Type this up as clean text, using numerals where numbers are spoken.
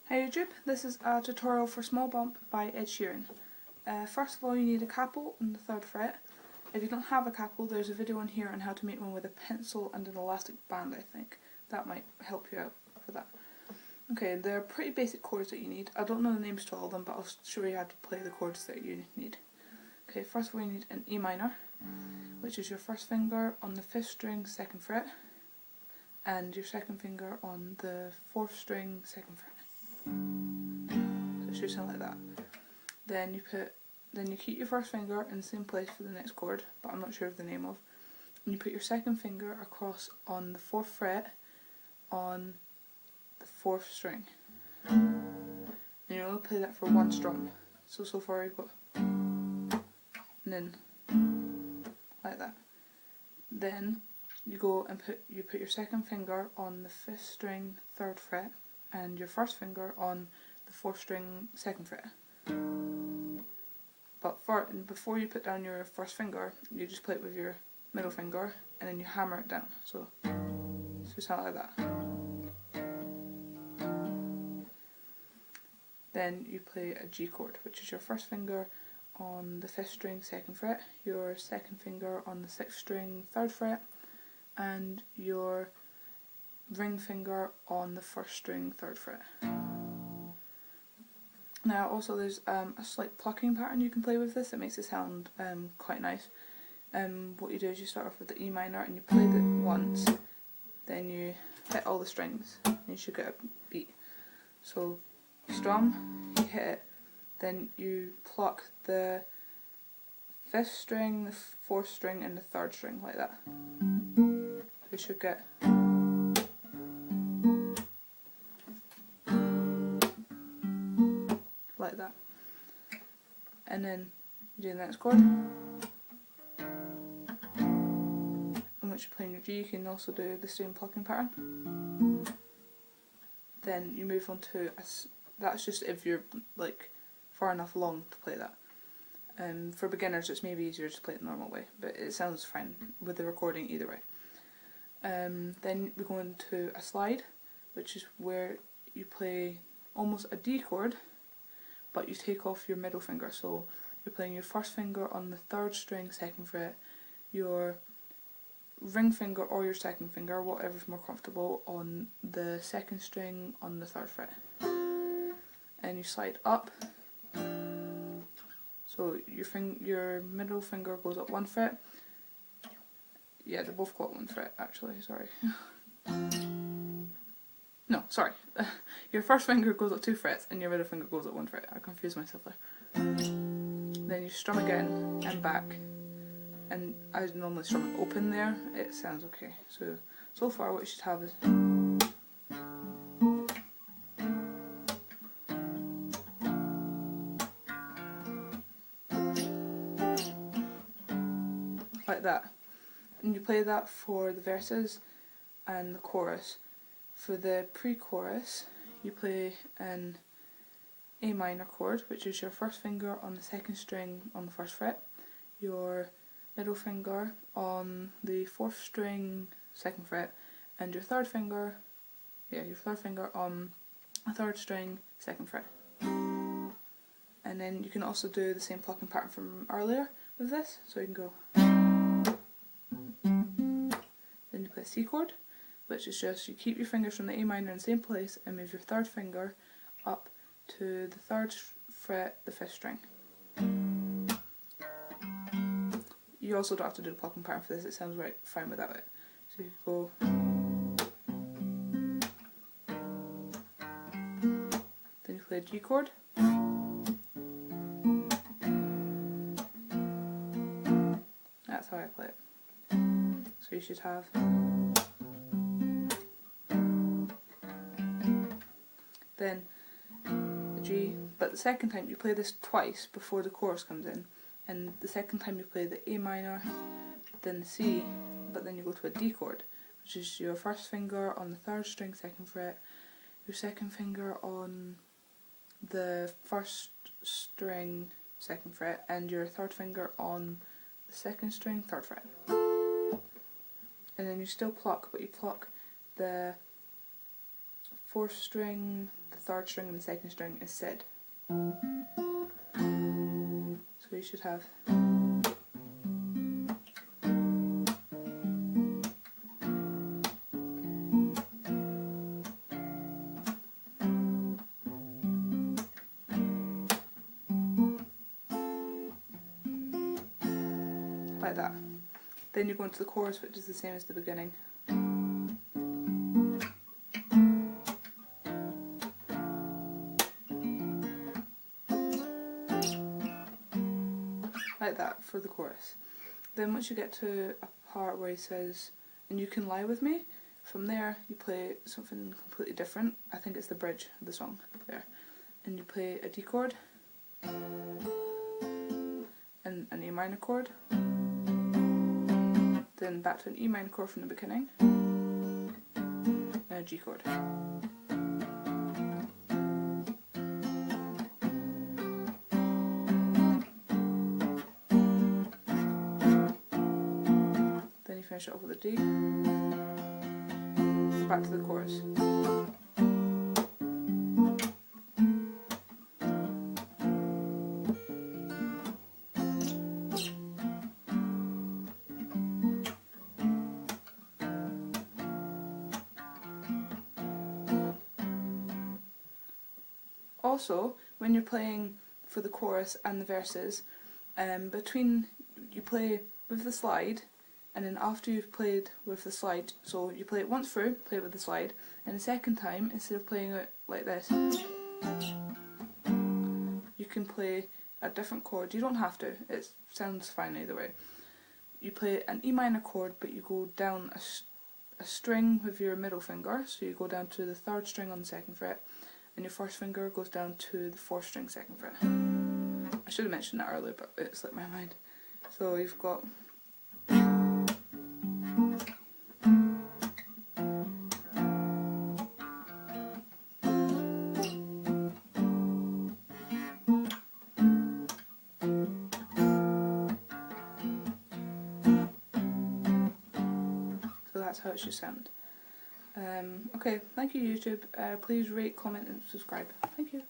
Hi YouTube, this is a tutorial for Small Bump by Ed Sheeran. First of all, you need a capo on the 3rd fret. If you don't have a capo, there's a video on here on how to make one with a pencil and an elastic band, I think. That might help you out for that. Okay, they're pretty basic chords that you need. I don't know the names to all of them, but I'll show you how to play the chords that you need. Okay, first of all you need an E minor, which is your 1st finger on the 5th string 2nd fret, and your 2nd finger on the 4th string 2nd fret. So it should sound like that. Then you keep your 1st finger in the same place for the next chord, but I'm not sure of the name of. And you put your 2nd finger across on the 4th fret on the 4th string. And you only play that for one strum. So far you've got and then like that. Then you go and put your 2nd finger on the 5th string 3rd fret and your 1st finger on the 4th string 2nd fret. But before you put down your 1st finger, you just play it with your middle finger and then you hammer it down. So sound like that. Then you play a G chord, which is your 1st finger on the 5th string 2nd fret, your 2nd finger on the 6th string 3rd fret, and your ring finger on the 1st string 3rd fret. Now also there's a slight plucking pattern you can play with this that makes it sound quite nice. What you do is you start off with the E minor and you play it once, then you hit all the strings and you should get a beat. So you strum, you hit it, then you pluck the 5th string, the 4th string and the 3rd string like that. So you should get like that. And then you do the next chord. And once you're playing your G, you can also do the same plucking pattern. Then you move on to that's just if you're like far enough along to play that. For beginners it's maybe easier to play it the normal way, but it sounds fine with the recording either way. Then we go into a slide, which is where you play almost a D chord, but you take off your middle finger. So you're playing your 1st finger on the 3rd string 2nd fret, your ring finger or your 2nd finger, whatever's more comfortable, on the 2nd string on the 3rd fret. And you slide up. So your middle finger goes up 1 fret. Yeah, they both go up 1 fret actually, sorry. No, sorry. Your 1st finger goes up 2 frets and your middle finger goes up 1 fret. I confused myself there. Then you strum again and back. And I normally strum it open there. It sounds okay. So far what you should have is like that. And you play that for the verses and the chorus. For the pre-chorus, you play an A minor chord, which is your 1st finger on the 2nd string on the 1st fret, your middle finger on the 4th string 2nd fret, and your 3rd finger on the 3rd string 2nd fret. And then you can also do the same plucking pattern from earlier with this, so you can go. Then you play a C chord, which is just you keep your fingers from the A minor in the same place and move your 3rd finger up to the 3rd fret, the 5th string. You also don't have to do the plucking pattern for this, it sounds right fine without it. So you go. Then you play a G chord. That's how I play it. So you should have then the G, but the second time you play this twice before the chorus comes in, and the second time you play the A minor, then the C, but then you go to a D chord, which is your 1st finger on the 3rd string 2nd fret, your 2nd finger on the 1st string 2nd fret, and your 3rd finger on the 2nd string 3rd fret. And then you still pluck, but you pluck the 4th string, the third string and the second string is said. So you should have like that. Then you go into the chorus, which is the same as the beginning. Like that for the chorus. Then once you get to a part where he says, "and you can lie with me," from there you play something completely different. I think it's the bridge of the song there. And you play a D chord, and an A minor chord, then back to an E minor chord from the beginning, and a G chord. Then you finish it off with a D, back to the chorus. Also, when you're playing for the chorus and the verses, between you play with the slide, and then after you've played with the slide, so you play it once through, play it with the slide, and the second time, instead of playing it like this, you can play a different chord. You don't have to, it sounds fine either way. You play an E minor chord, but you go down a string with your middle finger, so you go down to the third string on the second fret, and your first finger goes down to the fourth string second fret. I should have mentioned that earlier, but it slipped my mind. So you've got so that's how it should sound. Okay, thank you YouTube. Please rate, comment and subscribe. Thank you.